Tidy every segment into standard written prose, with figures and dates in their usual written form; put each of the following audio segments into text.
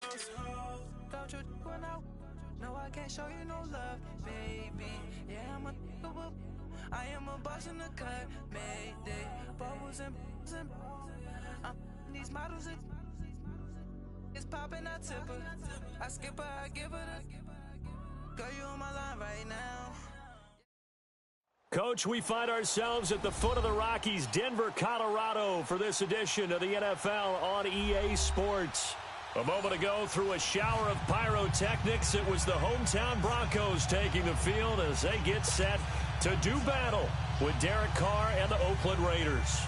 Don't you when no, I can't show you no love, baby. Yeah, I am a boss in the cut, mayday. Bubbles and these models, it's popping, I tip her. I skip her, I give her the. Girl, you on my line right now. Coach, we find ourselves at the foot of the Rockies, Denver, Colorado, for this edition of the NFL on EA Sports. A moment ago, through a shower of pyrotechnics, it was the hometown Broncos taking the field as they get set to do battle with Derek Carr and the Oakland Raiders.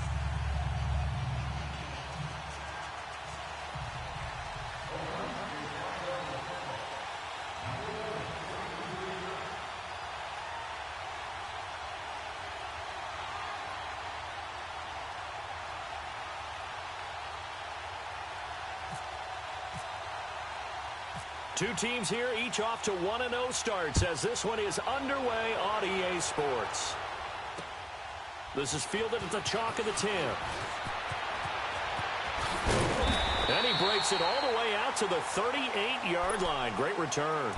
Two teams here, each off to 1-0 starts as this one is underway on EA Sports. This is fielded at the chalk of the 10. And he breaks it all the way out to the 38-yard line. Great return.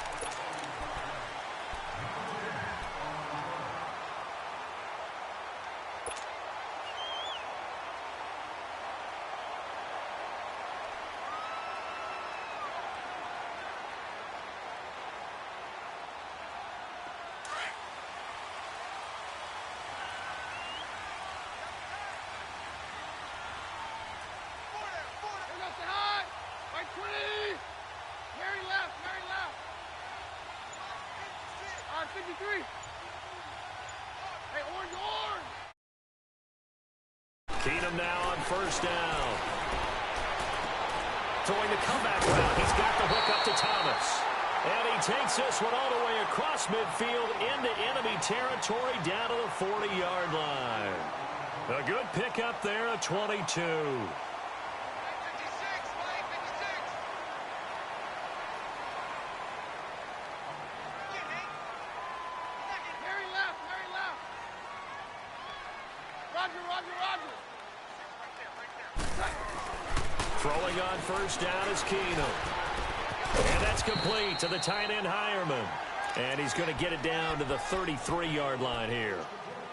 Keenum now on first down. Throwing the comeback route. He's got the hook up to Thomas. And he takes this one all the way across midfield into enemy territory down to the 40-yard line. A good pickup there at 22. Throwing on first down is Keenum. And that's complete to the tight end Hireman. And he's going to get it down to the 33-yard line here.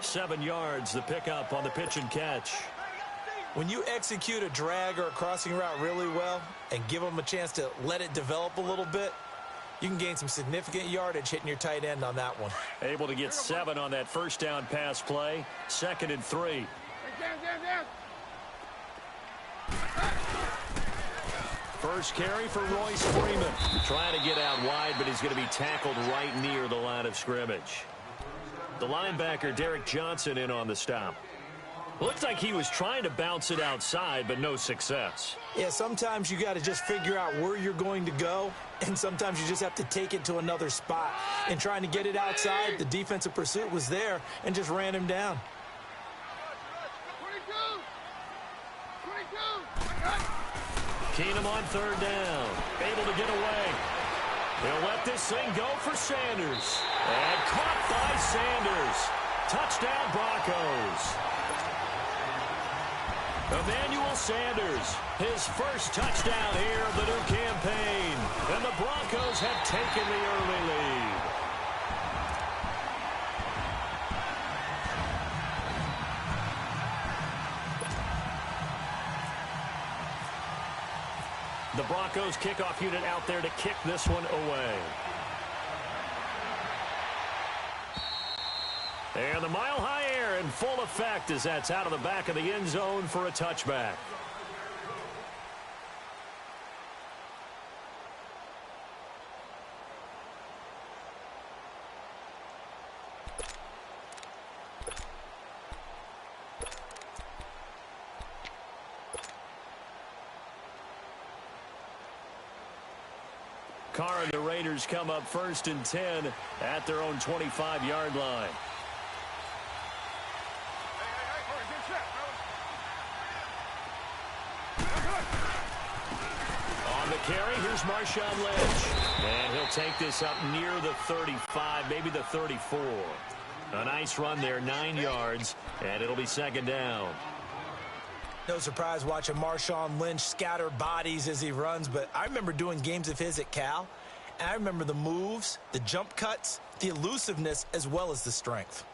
7 yards, the pickup on the pitch and catch. When you execute a drag or a crossing route really well and give them a chance to let it develop a little bit, you can gain some significant yardage hitting your tight end on that one. Able to get 7 on that first down pass play. 2nd and 3. First carry for Royce Freeman. Trying to get out wide, but he's going to be tackled right near the line of scrimmage. The linebacker, Derek Johnson, in on the stop. Looks like he was trying to bounce it outside, but no success. Yeah, sometimes you got to just figure out where you're going to go, and sometimes you just have to take it to another spot. And trying to get it outside, the defensive pursuit was there and just ran him down. Keenum on third down. Able to get away. He'll let this thing go for Sanders. And caught by Sanders. Touchdown Broncos. Emmanuel Sanders, his first touchdown here of the new campaign. And the Broncos have taken the early lead. The Broncos kickoff unit out there to kick this one away. And the mile-high air in full effect as that's out of the back of the end zone for a touchback. Carr and the Raiders come up 1st and 10 at their own 25-yard line. On the carry, here's Marshawn Lynch. And he'll take this up near the 35, maybe the 34. A nice run there, 9 yards, and it'll be 2nd down. No surprise watching Marshawn Lynch scatter bodies as he runs, but I remember doing games of his at Cal, and I remember the moves, the jump cuts, the elusiveness, as well as the strength.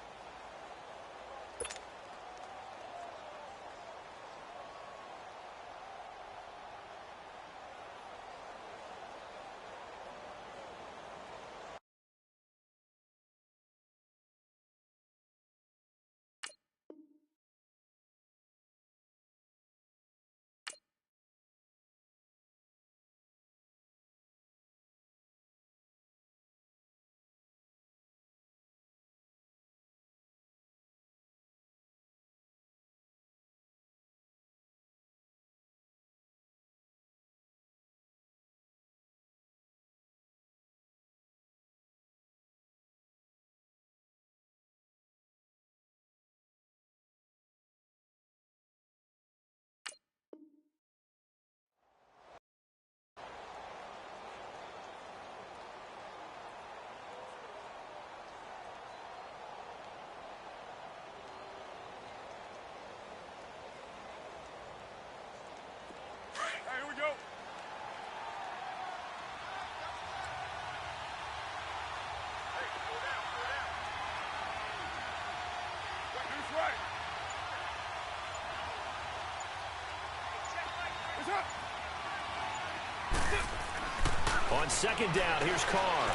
On second down, here's Carr.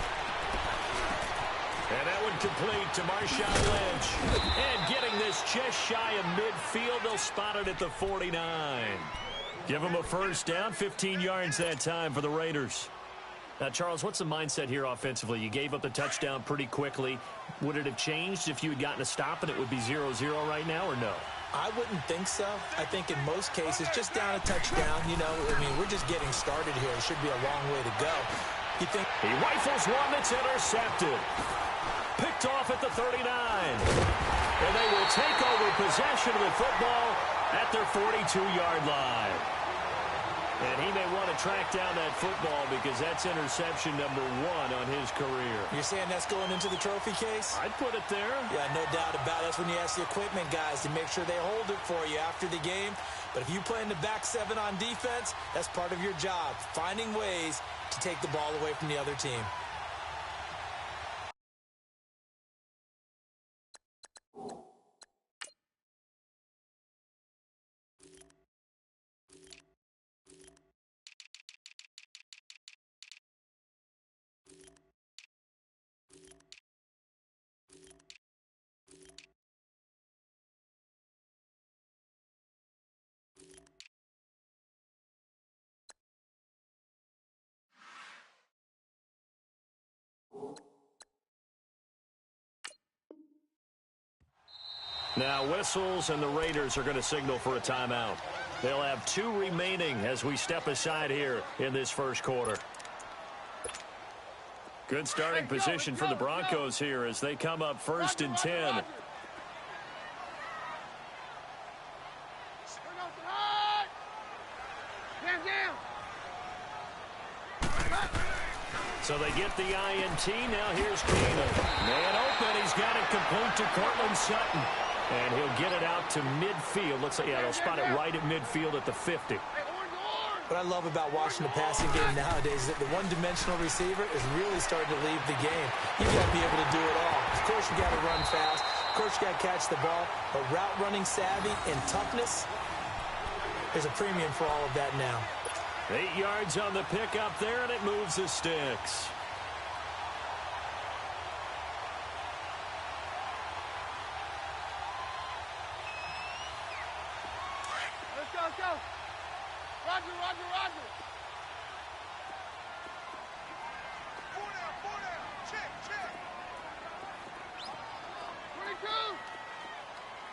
And that one complete to Marshawn Lynch. And getting this just shy of midfield, they'll spot it at the 49. Give them a first down, 15 yards that time for the Raiders. Now, Charles, what's the mindset here offensively? You gave up the touchdown pretty quickly. Would it have changed if you had gotten a stop and it would be 0-0 right now, or no? I wouldn't think so. I think in most cases, just down a touchdown, you know, I mean, we're just getting started here. It should be a long way to go. You think he rifles one that's intercepted. Picked off at the 39. And they will take over possession of the football at their 42-yard line. And he may want to track down that football because that's interception number 1 on his career. You're saying that's going into the trophy case? I'd put it there. Yeah, no doubt about it. That's when you ask the equipment guys to make sure they hold it for you after the game. But if you play in the back 7 on defense, that's part of your job, finding ways to take the ball away from the other team. Now whistles, and the Raiders are going to signal for a timeout. They'll have 2 remaining as we step aside here in this first quarter. Good starting position for the Broncos here as they come up 1st and 10. So they get the INT. Now here's Keenum. Man open. He's got it complete to Cortland Sutton. And he'll get it out to midfield. Looks like, yeah, they'll spot it right at midfield at the 50. What I love about watching the passing game nowadays is that the one-dimensional receiver is really starting to leave the game. You've got to be able to do it all. Of course, you got to run fast. Of course, you got to catch the ball. But route running savvy and toughness, there's a premium for all of that now. 8 yards on the pickup there, and it moves the sticks. Let's go. Roger. 4 down. Check.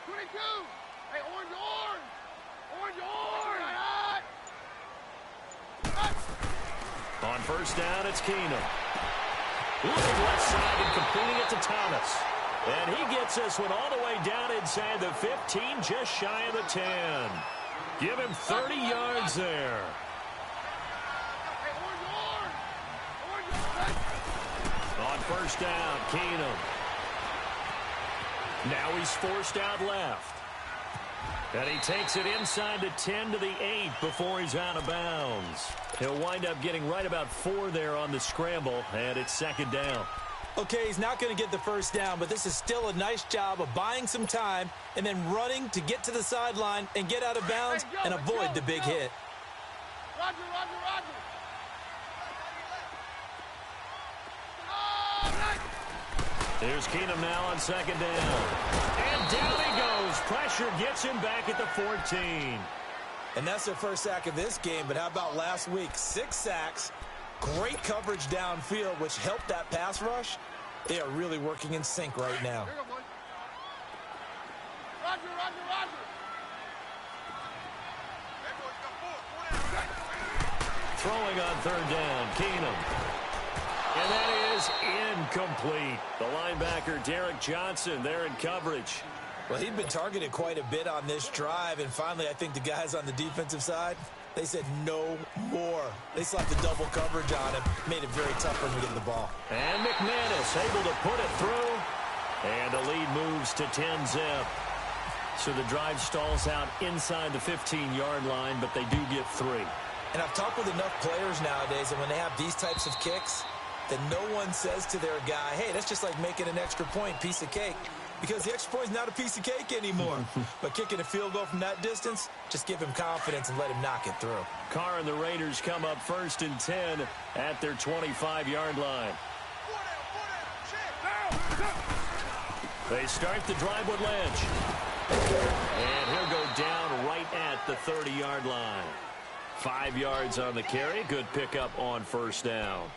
22. Hey, orange. On first down, it's Keenum. Looking left side and completing it to Thomas. And he gets this one all the way down inside the 15, just shy of the 10. Give him 30 yards there. On first down, Keenum. Now he's forced out left. And he takes it inside the 10 to the 8 before he's out of bounds. He'll wind up getting right about 4 there on the scramble, and it's second down. Okay, he's not going to get the first down, but this is still a nice job of buying some time and then running to get to the sideline and get out of bounds and avoid the big hit. Roger. Here's Keenum now on second down. And down he goes. Pressure gets him back at the 14. And that's their first sack of this game, but how about last week? 6 sacks, great coverage downfield, which helped that pass rush. They are really working in sync right now. Here you go, boy. Roger. Hey, boy, you got 4. 4 down. Throwing on third down, Keenum. And that is incomplete. The linebacker, Derek Johnson, there in coverage. Well, he'd been targeted quite a bit on this drive, and finally I think the guys on the defensive side, they said no more. They slapped the double coverage on him, made it very tough for him to get the ball. And McManus able to put it through, and the lead moves to 10-zip. So the drive stalls out inside the 15-yard line, but they do get 3. And I've talked with enough players nowadays, and when they have these types of kicks, that no one says to their guy, hey, that's just like making an extra point, piece of cake. Because the extra point is not a piece of cake anymore. But kicking a field goal from that distance, just give him confidence and let him knock it through. Carr and the Raiders come up 1st and 10 at their 25-yard line. 4 down. Check. They start the drive with Lynch. And he'll go down right at the 30-yard line. 5 yards on the carry. Good pickup on first down.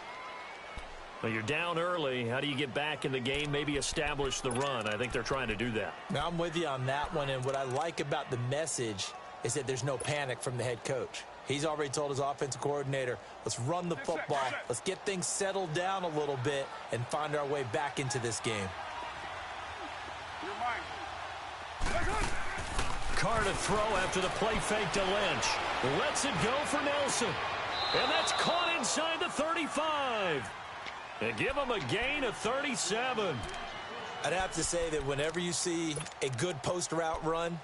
Well, you're down early. How do you get back in the game, maybe establish the run? I think they're trying to do that. Now, I'm with you on that one, and what I like about the message is that there's no panic from the head coach. He's already told his offensive coordinator, let's run the football, let's get things settled down a little bit and find our way back into this game. You're mine. Carr to throw after the play fake to Lynch. Lets it go for Nelson. And that's caught inside the 35. And give him a gain of 37. I'd have to say that whenever you see a good post route run,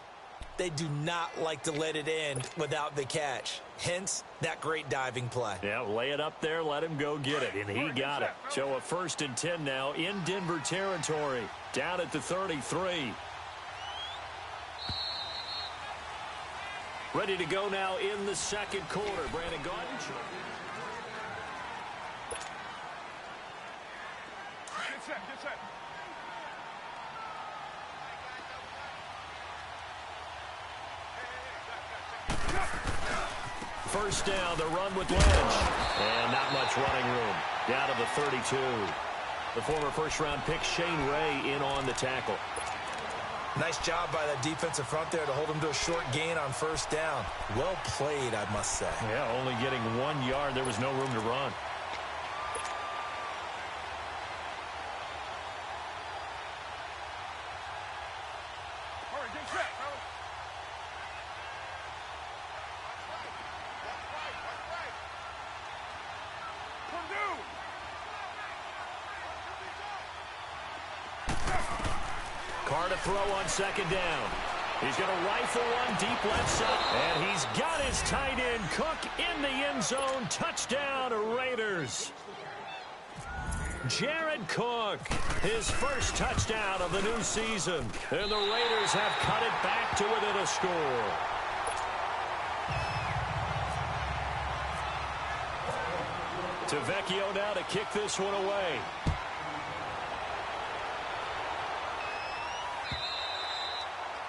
they do not like to let it end without the catch. Hence, that great diving play. Yeah, lay it up there, let him go get it, and he got it. So a 1st and 10 now in Denver territory, down at the 33. Ready to go now in the second quarter. Brandon Gordon. Get set. First down, the run with Lynch. And not much running room. Down to the 32. The former first-round pick, Shane Ray, in on the tackle. Nice job by that defensive front there to hold him to a short gain on first down. Well played, I must say. Yeah, only getting 1 yard. There was no room to run. Carr to throw on second down. He's going to rifle one deep left side. And he's got his tight end, Cook, in the end zone. Touchdown, Raiders. Jared Cook, his first touchdown of the new season. And the Raiders have cut it back to within a score. To Vecchio now to kick this one away.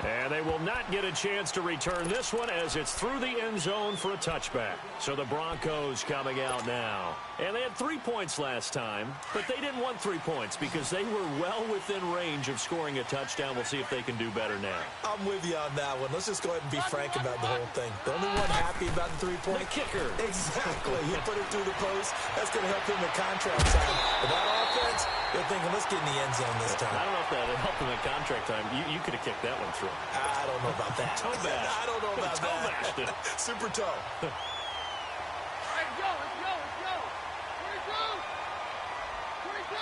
And they will not get a chance to return this one as it's through the end zone for a touchback. So the Broncos coming out now. And they had 3 points last time, but they didn't want 3 points because they were well within range of scoring a touchdown. We'll see if they can do better now. I'm with you on that one. Let's just go ahead and be frank about the whole thing. The only one happy about the 3 point. The kicker. Exactly. He put it through the post. That's going to help him in the contract time. But that offense, they're thinking, let's get in the end zone this time. I don't know if that helped him in contract time. You could have kicked that one through. I don't know about that. Toe bash. I don't know about Toe that. bashed it. Super toe. Let's go. 22.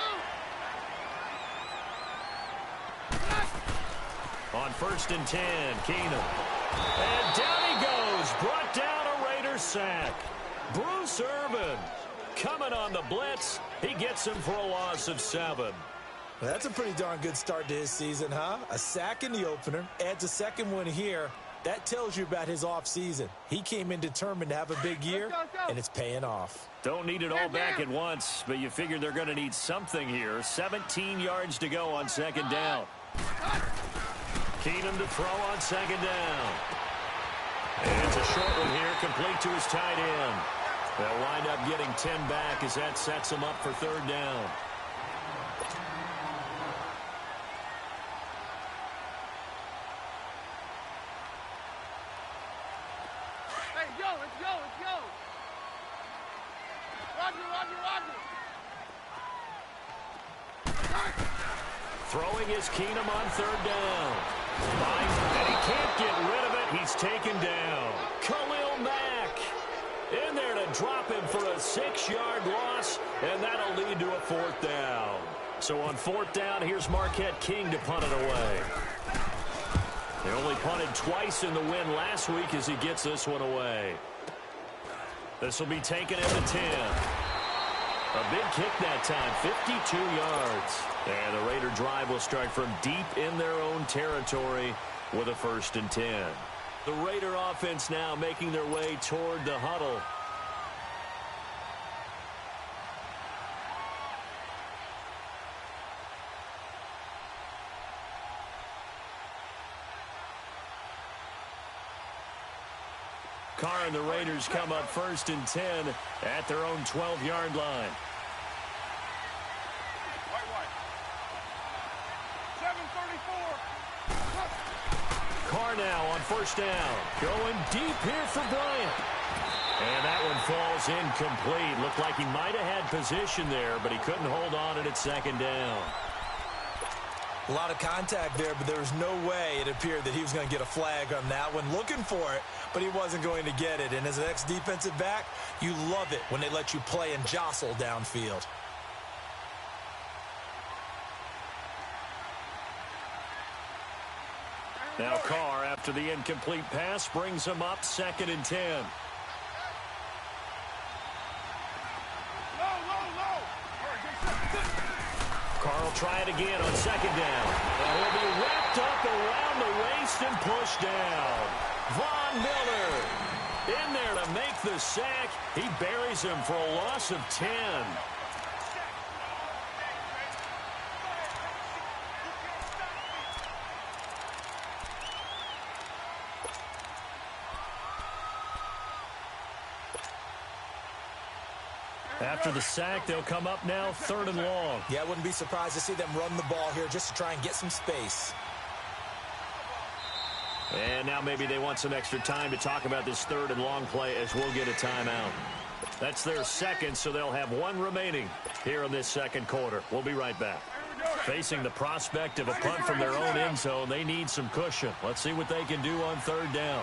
On first and 10. Keenum. And down he goes. Brought down a Raider sack. Bruce Irvin coming on the blitz. He gets him for a loss of 7. Well, that's a pretty darn good start to his season, huh? A sack in the opener, adds a second one here. That tells you about his offseason. He came in determined to have a big year, and it's paying off. Don't need it all back at once, but you figure they're going to need something here. 17 yards to go on second down. Keenum to throw on second down. And it's a short one here, complete to his tight end. They'll wind up getting 10 back as that sets them up for third down. Throwing is Keenum on third down. And he can't get rid of it. He's taken down. Khalil Mack in there to drop him for a 6-yard loss, and that'll lead to a fourth down. So on fourth down, here's Marquette King to punt it away. They only punted twice in the win last week as he gets this one away. This will be taken at the 10. A big kick that time, 52 yards. And the Raider drive will start from deep in their own territory with a 1st and 10. The Raider offense now making their way toward the huddle. Carr and the Raiders come up 1st and 10 at their own 12-yard line. Carr now on 1st down. Going deep here for Bryant. And that one falls incomplete. Looked like he might have had position there, but he couldn't hold on at 2nd down. A lot of contact there, but there was no way it appeared that he was going to get a flag on that one. Looking for it, but he wasn't going to get it. And as an ex-defensive back, you love it when they let you play and jostle downfield. Now Carr, after the incomplete pass, brings him up 2nd and 10. Carr will try it again on 2nd down. And he'll be wrapped up around the waist and pushed down. Von Miller in there to make the sack. He buries him for a loss of 10. After the sack, they'll come up now 3rd and long. Yeah, I wouldn't be surprised to see them run the ball here just to try and get some space. And now maybe they want some extra time to talk about this 3rd and long play as we'll get a timeout. That's their second, so they'll have one remaining here in this second quarter. We'll be right back. Facing the prospect of a punt from their own end zone, they need some cushion. Let's see what they can do on 3rd down.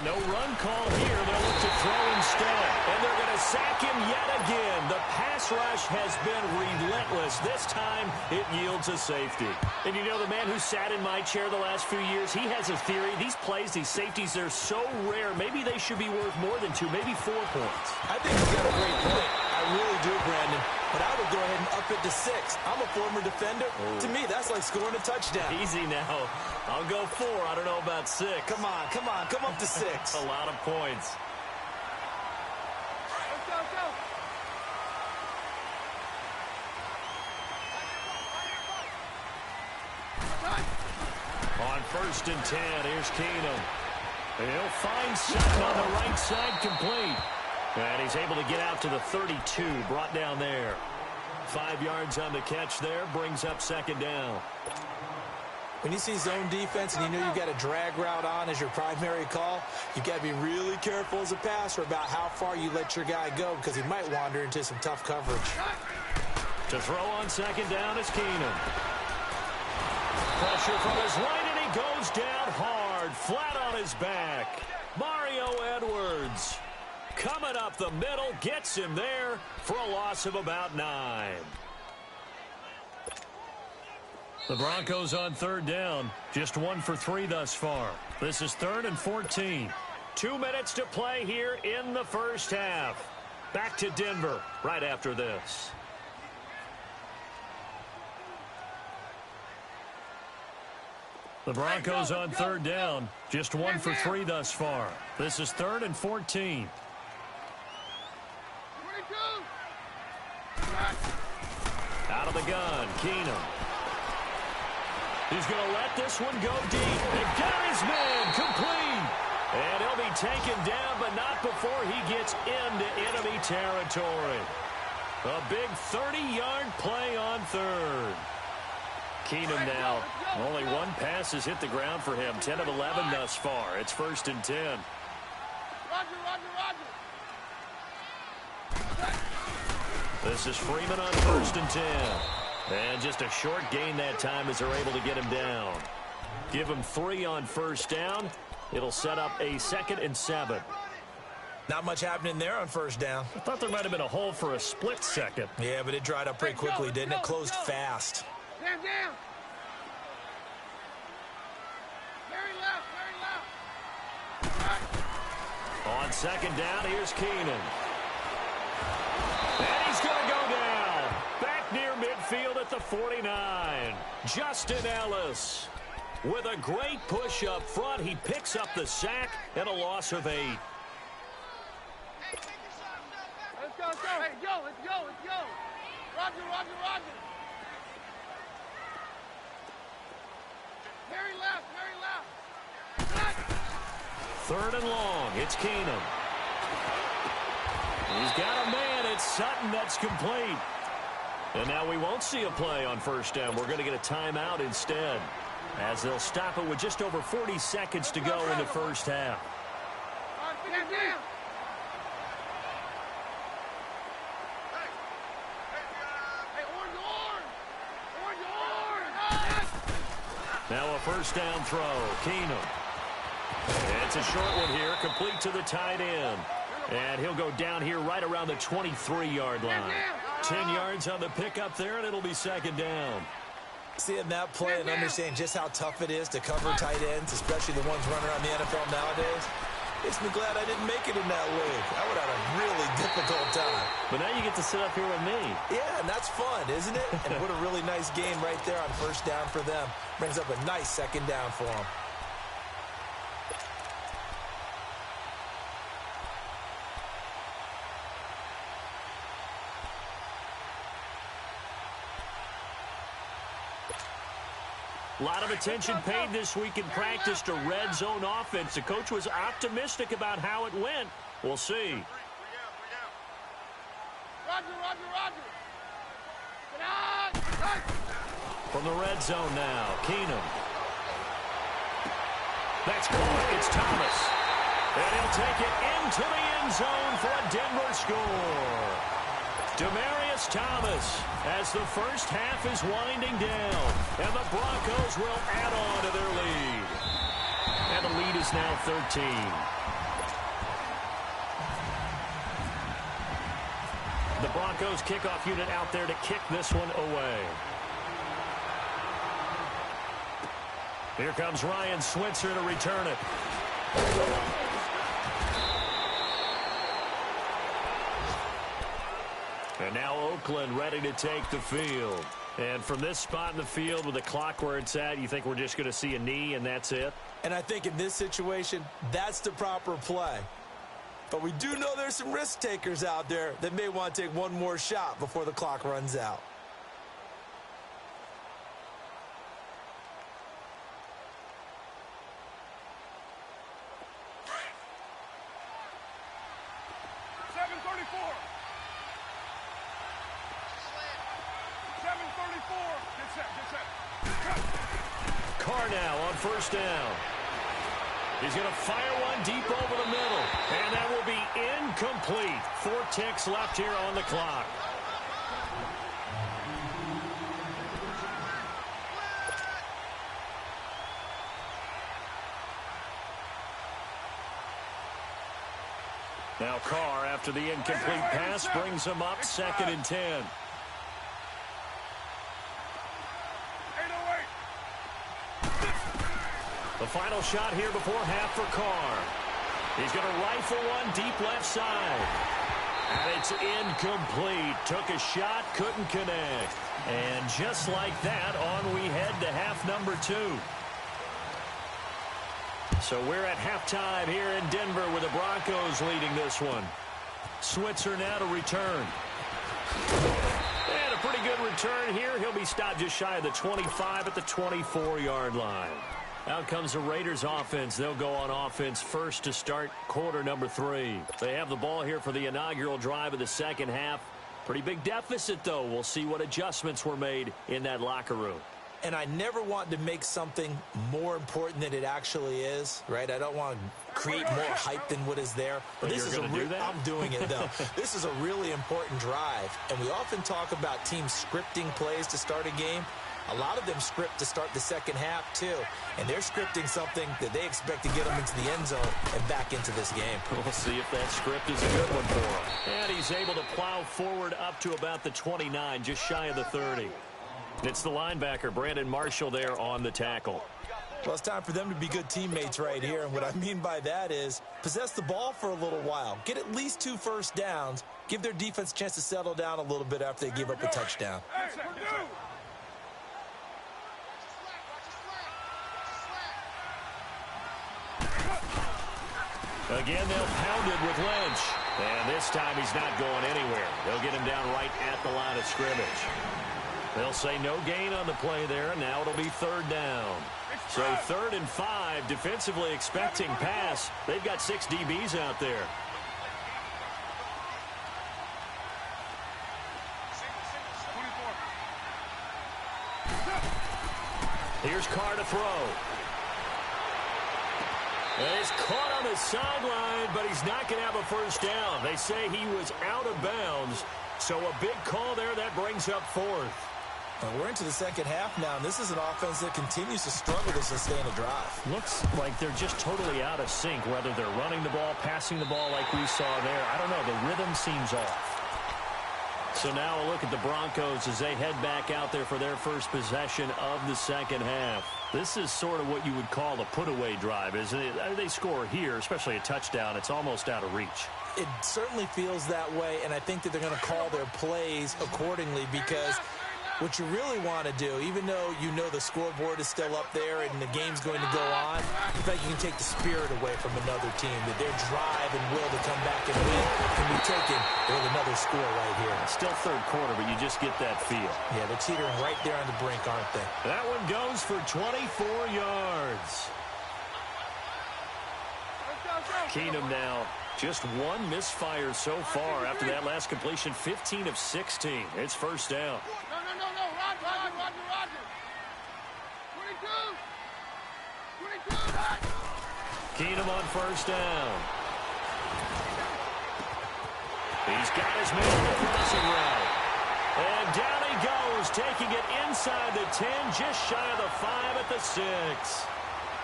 No run call here. They'll look to throw instead. And they're going to sack him yet again. The pass rush has been relentless. This time, it yields a safety. And you know, the man who sat in my chair the last few years, he has a theory. These plays, these safeties, they're so rare. Maybe they should be worth more than 2, maybe 4 points. I think he's got a great point. I really do, Brandon. But I would go ahead and up it to 6. I'm a former defender. To me, that's like scoring a touchdown. Easy now. I'll go 4. I don't know about 6. Come on. Come up to 6. A lot of points. Let's go. On 1st and 10, here's Keenum. And he'll find something on the right side, complete. And he's able to get out to the 32, brought down there. 5 yards on the catch there, brings up 2nd down. When you see zone defense and you know you've got a drag route on as your primary call, you've got to be really careful as a passer about how far you let your guy go because he might wander into some tough coverage. To throw on 2nd down is Keenum. Pressure from his right, and he goes down hard, flat on his back. Mario Edwards coming up the middle, gets him there for a loss of about 9. The Broncos on third down. Just 1 for 3 thus far. This is 3rd and 14. 2 minutes to play here in the first half. Back to Denver right after this. The Broncos on third down. Just 1 for 3 thus far. This is 3rd and 14. Out of the gun, Keenum. He's going to let this one go deep. And got his man complete. And he'll be taken down, but not before he gets into enemy territory. A big 30-yard play on third. Keenum now. Only one pass has hit the ground for him. 10 of 11 thus far. It's 1st and 10. Roger. This is Freeman on 1st and 10. And just a short gain that time as they're able to get him down. Give him 3 on 1st down. It'll set up a 2nd and 7. Not much happening there on 1st down. I thought there might have been a hole for a split second. Yeah, but it dried up pretty quickly, didn't it? Closed fast. Down. Very left. On 2nd down, here's Keenan. And he's going to go down. Back near midfield at the 49. Justin Ellis. With a great push up front, he picks up the sack and a loss of 8. Let's go. Hey, let's go. Roger. Very left. 3rd and long. It's Keenum. He's got a man. It's Sutton that's complete. And now we won't see a play on 1st down. We're going to get a timeout instead, as they'll stop it with just over 40 seconds to go in the first half. Down. Now a 1st down throw. Keenum. It's a short one here, complete to the tight end. And he'll go down here right around the 23-yard line. 10 yards on the pickup there, and it'll be 2nd down. Seeing that play and understanding just how tough it is to cover tight ends, especially the ones running around the NFL nowadays, makes me glad I didn't make it in that league. I would have had a really difficult time. But now you get to sit up here with me. Yeah, and that's fun, isn't it? And what a really nice game right there on 1st down for them. Brings up a nice 2nd down for them. A lot of attention paid this week in practice to red zone offense. The coach was optimistic about how it went. We'll see. Roger. From the red zone now, Keenum. That's caught. It's Thomas. And he'll take it into the end zone for a Denver score. Demaryius Thomas, as the first half is winding down, and the Broncos will add on to their lead. And the lead is now 13. The Broncos kickoff unit out there to kick this one away. Here comes Ryan Switzer to return it. And now Oakland ready to take the field. And from this spot in the field with the clock where it's at, you think we're just going to see a knee and that's it? And I think in this situation, that's the proper play. But we do know there's some risk takers out there that may want to take one more shot before the clock runs out. Carr now on 1st down. He's going to fire one deep over the middle. And that will be incomplete. 4 ticks left here on the clock. Now Carr, after the incomplete pass, brings him up 2nd and 10. The final shot here before half for Carr. He's going to rifle one deep left side. And it's incomplete. Took a shot, couldn't connect. And just like that, on we head to half number 2. So we're at halftime here in Denver with the Broncos leading this one. Switzer now to return. And a pretty good return here. He'll be stopped just shy of the 25 at the 24-yard line. Out comes the Raiders offense. They'll go on offense first to start quarter number 3. They have the ball here for the inaugural drive of the second half. Pretty big deficit, though. We'll see what adjustments were made in that locker room. And I never want to make something more important than it actually is, right? I don't want to create more hype than what is there. But this is I'm doing it, though. This is a really important drive. And we often talk about teams scripting plays to start a game. A lot of them script to start the second half, too. And they're scripting something that they expect to get them into the end zone and back into this game. We'll see if that script is a good one for him. And he's able to plow forward up to about the 29, just shy of the 30. It's the linebacker, Brandon Marshall, there on the tackle. Well, it's time for them to be good teammates right here. And what I mean by that is possess the ball for a little while. Get at least 2 first downs. Give their defense a chance to settle down a little bit after they give up a touchdown. Again, they'll pound it with Lynch. And this time he's not going anywhere. They'll get him down right at the line of scrimmage. They'll say no gain on the play there, and now it'll be third down. So 3rd and 5, defensively expecting pass. They've got 6 DBs out there. Here's Carr to throw. And he's caught on the sideline, but he's not going to have a first down. They say he was out of bounds. So a big call there that brings up 4th. We're into the second half now, and this is an offense that continues to struggle to sustain a drive. Looks like they're just totally out of sync, whether they're running the ball, passing the ball like we saw there. I don't know. The rhythm seems off. So now a look at the Broncos as they head back out there for their first possession of the second half. This is sort of what you would call a put-away drive, isn't it? They score here, especially a touchdown. It's almost out of reach. It certainly feels that way, and I think that they're going to call their plays accordingly because what you really want to do, even though you know the scoreboard is still up there and the game's going to go on, I think you can take the spirit away from another team, that their drive and will to come back and win can be taken with another score right here. It's still third quarter, but you just get that feel. Yeah, they're teetering right there on the brink, aren't they? That one goes for 24 yards. Keenum now. Just 1 misfire so far after that last completion. 15 of 16. It's first down. No. Roger. 22. Keenum on first down. He's got his man on the crossing route. And down he goes, taking it inside the 10, just shy of the 5 at the 6.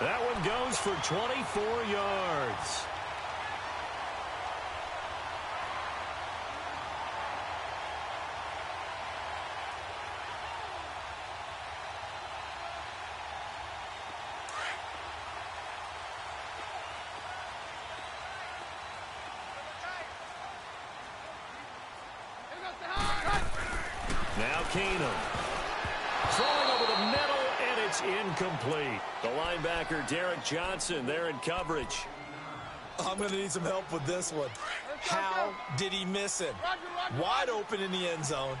That one goes for 24 yards. Now Keenum. Throwing over the middle, and it's incomplete. The linebacker, Derek Johnson, there in coverage. I'm going to need some help with this one. How did he miss him? Wide open in the end zone.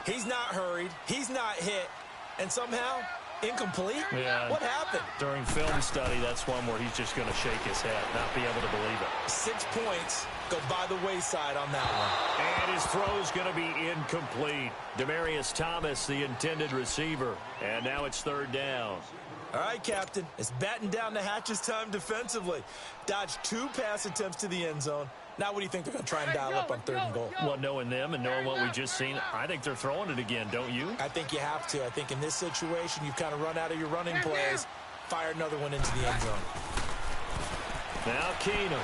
He's not hurried. He's not hit. And somehow, incomplete? Yeah. What happened? During film study, that's one where he's just going to shake his head, not be able to believe it. 6 points go by the wayside on that one. And his throw is going to be incomplete. Demaryius Thomas, the intended receiver. And now it's third down. All right, Captain. It's batten down the hatches time defensively. Dodged 2 pass attempts to the end zone. Now what do you think they're going to try and dial up on 3rd and goal? Well, knowing them and knowing what we've just seen, I think they're throwing it again, don't you? I think you have to. I think in this situation, you've kind of run out of your running plays. Fire another one into the end zone. Now Keenum.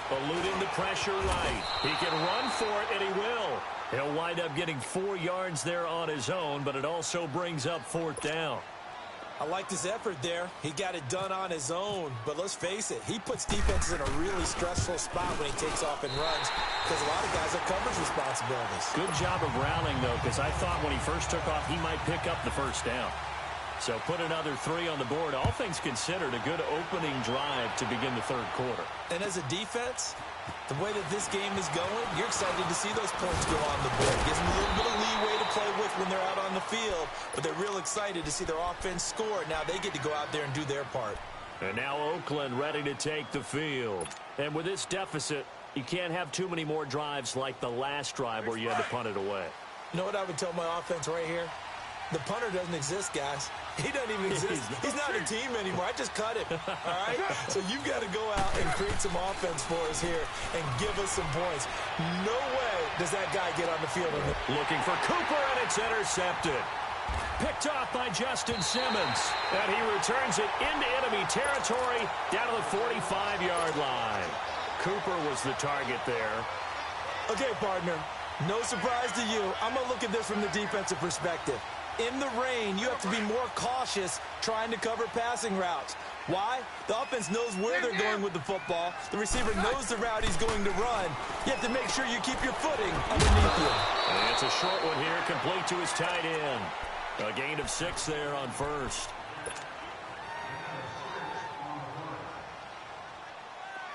Eluding the pressure right. He can run for it, and he will. He'll wind up getting 4 yards there on his own, but it also brings up 4th down. I like his effort there. He got it done on his own. But let's face it, he puts defenses in a really stressful spot when he takes off and runs because a lot of guys have coverage responsibilities. Good job of rallying, though, because I thought when he first took off, he might pick up the first down. So put another 3 on the board. All things considered, a good opening drive to begin the third quarter. And as a defense, the way that this game is going, you're excited to see those points go on the board. Gives them a little bit of leeway to play with when they're out on the field, but they're real excited to see their offense score. Now they get to go out there and do their part. And now Oakland ready to take the field. And with this deficit, you can't have too many more drives like the last drive where you had to punt it away. You know what I would tell my offense right here? The punter doesn't exist, guys. He doesn't even exist. He's not a team anymore. I just cut him, all right? So you've got to go out and create some offense for us here and give us some points. No way does that guy get on the field. Looking for Cooper, and it's intercepted. Picked off by Justin Simmons. And he returns it into enemy territory down to the 45-yard line. Cooper was the target there. Okay, partner, no surprise to you. I'm going to look at this from the defensive perspective. In the rain, you have to be more cautious trying to cover passing routes. Why? The offense knows where they're going with the football. The receiver knows the route he's going to run. You have to make sure you keep your footing underneath you. And it's a short one here, complete to his tight end. A gain of 6 there on first.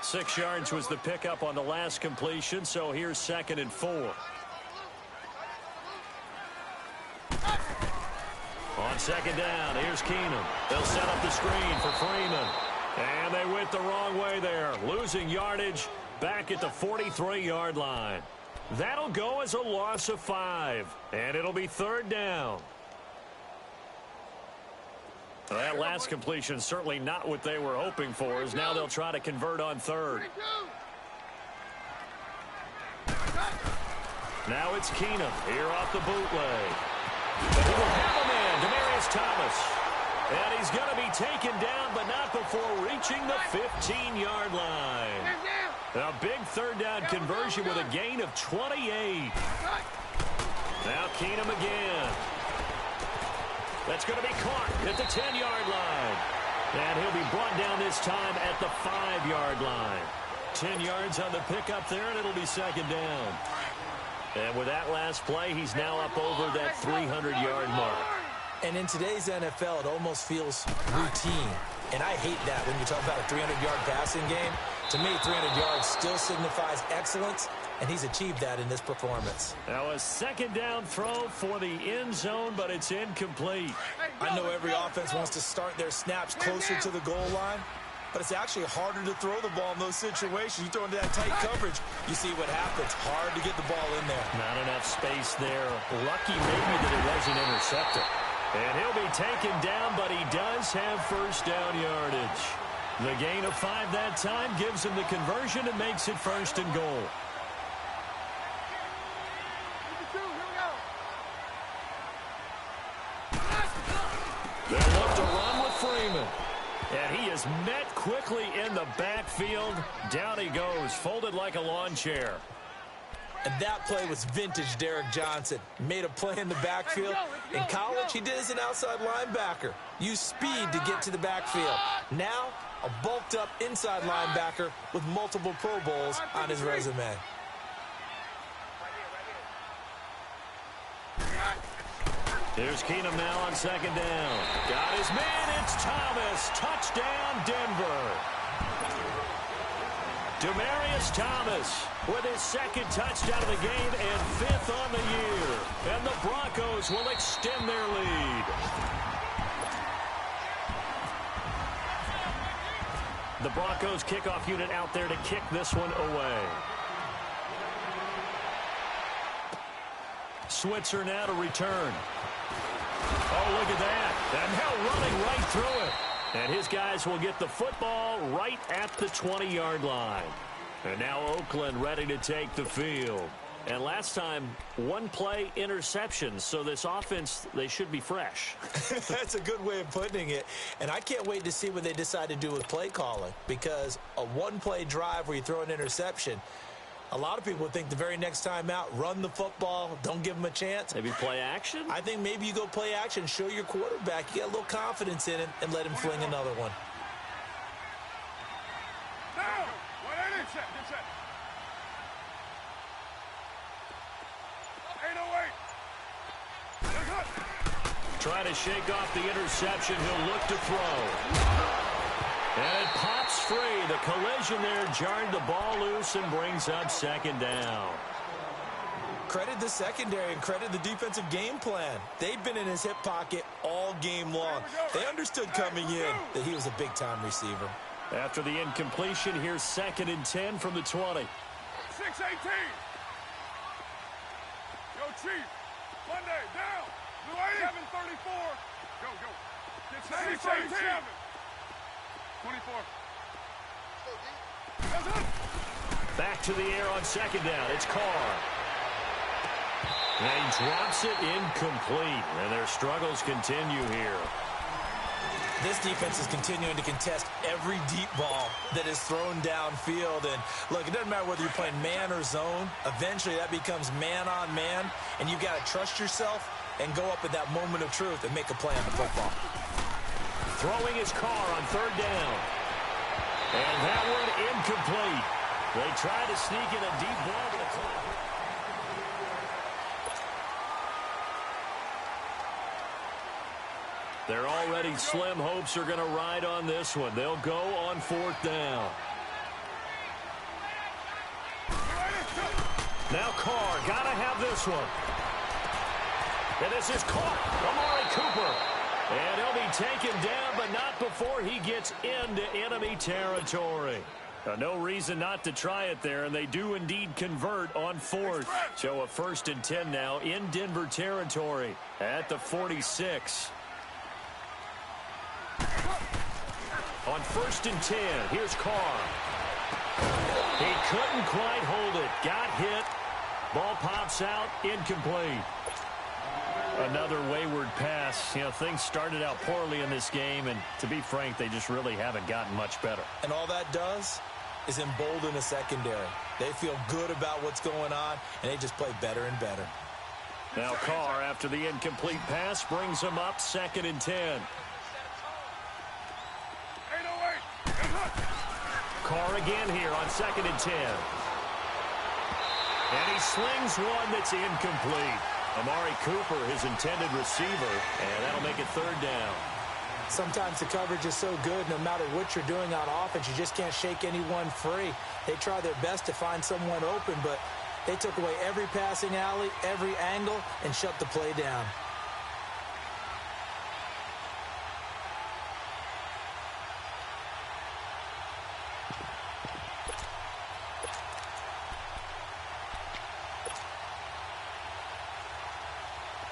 6 yards was the pickup on the last completion, so here's 2nd and 4. On 2nd down, here's Keenum. They'll set up the screen for Freeman. And they went the wrong way there, losing yardage back at the 43-yard line. That'll go as a loss of 5, and it'll be 3rd down. Well, that last completion certainly not what they were hoping for, as now they'll try to convert on 3rd. Now it's Keenum here off the bootleg. But he will have him in, Demaryius Thomas. And he's going to be taken down, but not before reaching the 15-yard line. A big 3rd down conversion with a gain of 28. Now Keenum again. That's going to be caught at the 10-yard line. And he'll be brought down this time at the 5-yard line. 10 yards on the pickup there, and it'll be 2nd down. And with that last play, he's now up over that 300-yard mark. And in today's NFL, it almost feels routine. And I hate that when you talk about a 300-yard passing game. To me, 300 yards still signifies excellence, and he's achieved that in this performance. Now a 2nd down throw for the end zone, but it's incomplete. I know every offense wants to start their snaps closer to the goal line, but it's actually harder to throw the ball in those situations. You throw into that tight coverage, you see what happens. Hard to get the ball in there. Not enough space there. Lucky maybe that it wasn't intercepted. And he'll be taken down, but he does have 1st down yardage. The gain of 5 that time gives him the conversion and makes it 1st and goal. They'll look to run with Freeman. And he is met quickly in the backfield. Down he goes, folded like a lawn chair. And that play was vintage Derek Johnson. Made a play in the backfield. In college, he did as an outside linebacker. Used speed to get to the backfield. Now, a bulked-up inside linebacker with multiple Pro Bowls on his resume. Here's Keenum now on 2nd down. Got his man, it's Thomas. Touchdown, Denver. Demaryius Thomas with his 2nd touchdown of the game and 5th on the year. And the Broncos will extend their lead. The Broncos kickoff unit out there to kick this one away. Switzer now to return. Oh, look at that. And now running right through it. And his guys will get the football right at the 20-yard line. And now Oakland ready to take the field. And last time, 1 play interception. So this offense, they should be fresh. That's a good way of putting it. And I can't wait to see what they decide to do with play calling. Because a 1-play drive where you throw an interception, A lot of people think the very next time out, run the football, don't give them a chance. Maybe play action? I think maybe you go play action, show your quarterback, you get a little confidence in it, and let him fling another one. Down! Get set. 808. Try to shake off the interception. He'll look to throw. And it pops free. The collision there jarred the ball loose and brings up second down. Credit the secondary and credit the defensive game plan. They've been in his hip pocket all game long. They understood coming in that he was a big-time receiver. After the incompletion, here's 2nd and 10 from the 20. 6-18. Yo, Chief. Monday, down. 7-34. Go. Get 6-18. 24. Back to the air on 2nd down. It's Carr. And he drops it incomplete. And their struggles continue here. This defense is continuing to contest every deep ball that is thrown downfield. And, look, it doesn't matter whether you're playing man or zone. Eventually, that becomes man-on-man. And you've got to trust yourself and go up at that moment of truth and make a play on the football. Throwing his Carr on 3rd down. And that one incomplete. They try to sneak in a deep ball to the clock. Their already slim hopes are going to ride on this one. They'll go on 4th down. Now Carr, got to have this one. And this is caught. Amari Cooper. And he'll be taken down, but not before he gets into enemy territory. No reason not to try it there, and they do indeed convert on 4th. So a 1st and 10 now in Denver territory at the 46. On 1st and 10, here's Carr. He couldn't quite hold it. Got hit. Ball pops out, incomplete. Another wayward pass. You know, things started out poorly in this game, and to be frank, they just really haven't gotten much better. And all that does is embolden a secondary. They feel good about what's going on, and they just play better and better. Now Carr, after the incomplete pass, brings him up 2nd and 10. 808. Carr again here on 2nd and 10. And he slings one that's incomplete. Amari Cooper, his intended receiver, and that'll make it 3rd down. Sometimes the coverage is so good, no matter what you're doing on offense, you just can't shake anyone free. They try their best to find someone open, but they took away every passing alley, every angle, and shut the play down.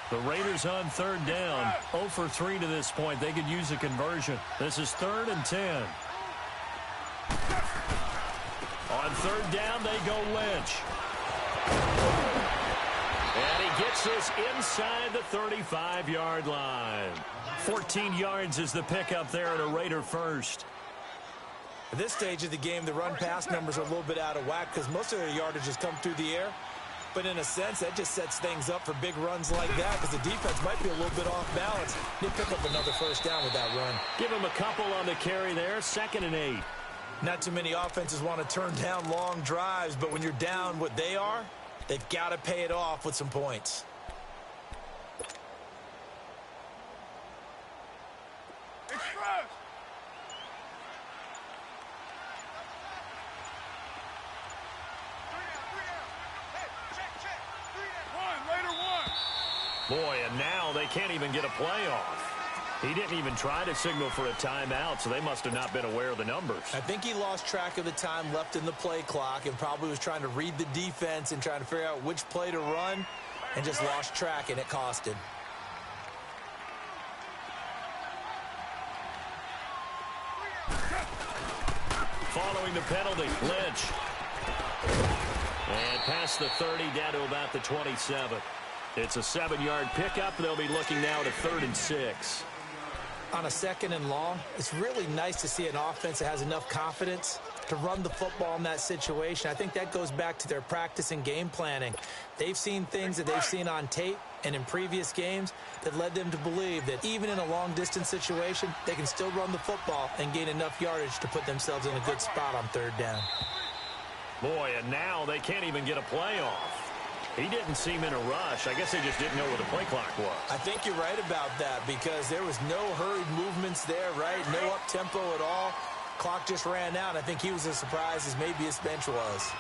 The Raiders on 3rd down. 0 for 3 to this point. They could use a conversion. This is 3rd and 10. On 3rd down, they go Lynch. And he gets this inside the 35-yard line. 14 yards is the pickup there at a Raider 1st. At this stage of the game, the run-pass numbers are a little bit out of whack because most of their yardage has come through the air. But in a sense, that just sets things up for big runs like that because the defense might be a little bit off balance. They pick up another 1st down with that run. Give him a couple on the carry there. 2nd and 8. Not too many offenses want to turn down long drives, but when you're down what they are, they've got to pay it off with some points. Express. Boy, and now they can't even get a play off. He didn't even try to signal for a timeout, so they must have not been aware of the numbers. I think he lost track of the time left in the play clock and probably was trying to read the defense and trying to figure out which play to run and just lost track, and it cost him. Following the penalty, Lynch. And past the 30 down to about the 27. It's a 7-yard pickup. They'll be looking now to 3rd and 6. On a 2nd and long, it's really nice to see an offense that has enough confidence to run the football in that situation. I think that goes back to their practice and game planning. They've seen things that they've seen on tape and in previous games that led them to believe that even in a long-distance situation, they can still run the football and gain enough yardage to put themselves in a good spot on third down. Boy, and now they can't even get a play off. He didn't seem in a rush. I guess they just didn't know where the play clock was. I think you're right about that because there was no hurried movements there, right? No up-tempo at all. Clock just ran out. I think he was as surprised as maybe his bench was.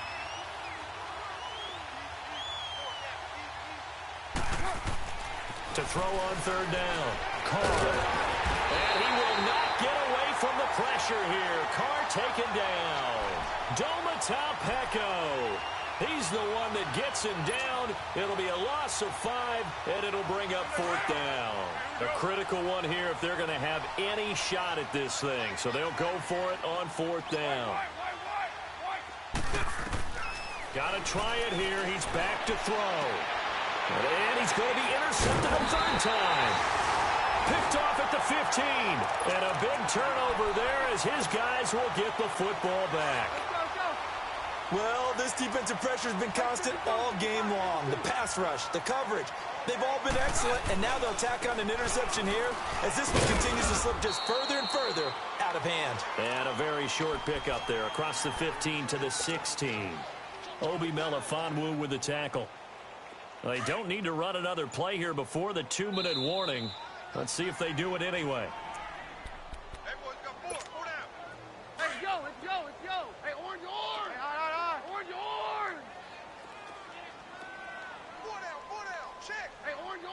To throw on third down. Carr. And he will not get away from the pressure here. Carr taken down. Domata-Peko. He's the one that gets him down. It'll be a loss of 5, and it'll bring up fourth down. A critical one here if they're going to have any shot at this thing. So they'll go for it on fourth down. Got to try it here. He's back to throw. And he's going to be intercepted a third time. Picked off at the 15. And a big turnover there as his guys will get the football back. Well, this defensive pressure has been constant all game long. The pass rush, the coverage, they've all been excellent, and now they'll tack on an interception here as this one continues to slip just further and further out of hand. And a very short pickup there across the 15 to the 16. Obi Melifonwu with the tackle. They don't need to run another play here before the 2-minute warning. Let's see if they do it anyway. Hey, boys, got 4 down. Hey, let's go. Hey, orange. Hey, orange. 4 down. Check. Hey, orange.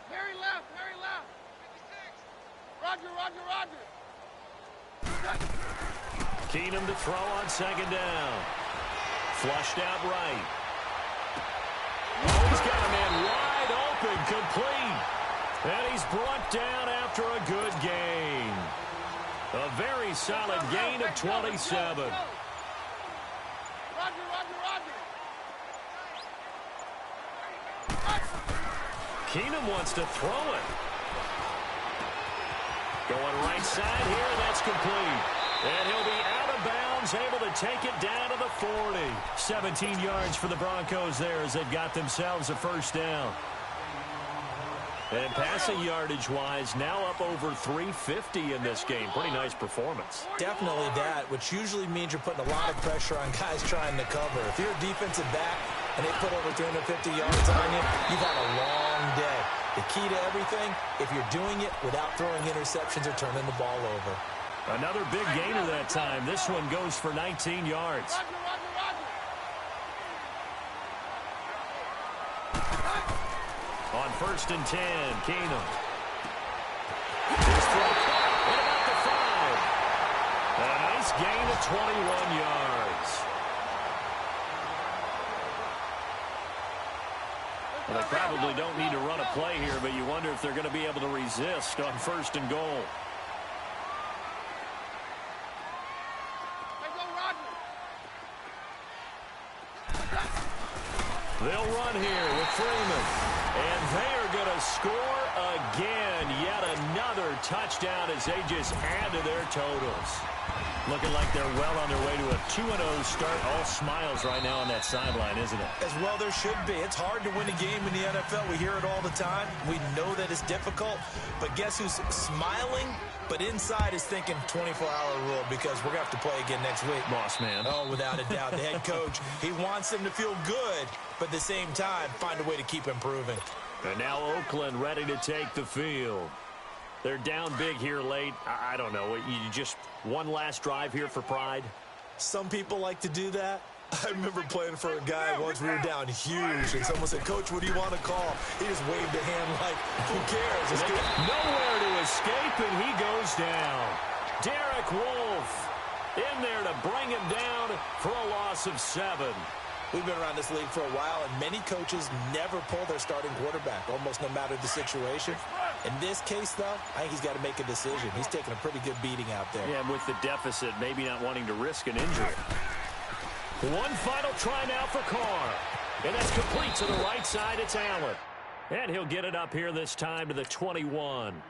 Harry left. 56. Roger. Keenum to throw on second down. Flushed out right. Oh, he's got a man wide open, complete. And he's brought down after a good gain. A very solid gain of 27. Roger. Keenum wants to throw it. Going right side here, that's complete. And he'll be out of bounds, able to take it down to the 40. 17 yards for the Broncos there as they've got themselves a first down. And passing yardage-wise, now up over 350 in this game. Pretty nice performance. Definitely that, which usually means you're putting a lot of pressure on guys trying to cover. If you're a defensive back and they put over 350 yards on you, you've had a long day. The key to everything, if you're doing it without throwing interceptions or turning the ball over. Another big gainer that time. This one goes for 19 yards. On first and 10, Keenum. His throw caught at about the 5. A nice gain of 21 yards. Well, they probably don't need to run a play here, but you wonder if they're going to be able to resist on first and goal. They'll run here with Freeman. And they are going to score again. Yet another touchdown as they just add to their totals. Looking like they're well on their way to a 2-0 start. All smiles right now on that sideline, isn't it? As well there should be. It's hard to win a game in the NFL. We hear it all the time. We know that it's difficult. But guess who's smiling? But inside is thinking 24-hour rule because we're going to have to play again next week. Boss man. Oh, without a doubt. The head coach, he wants them to feel good, but at the same time, find a way to keep improving. And now Oakland ready to take the field. They're down big here late. I don't know. You just one last drive here for pride? Some people like to do that. I remember playing for a guy once we were down huge, and someone said, "Coach, what do you want to call?" He just waved a hand like, who cares? It's good. Nowhere to escape, and he goes down. Derek Wolfe in there to bring him down for a loss of 7. We've been around this league for a while, and many coaches never pull their starting quarterback, almost no matter the situation. In this case, though, I think he's got to make a decision. He's taking a pretty good beating out there. Yeah, with the deficit, maybe not wanting to risk an injury. One final try now for Carr. And that's complete to the right side. It's Allen. And he'll get it up here this time to the 21.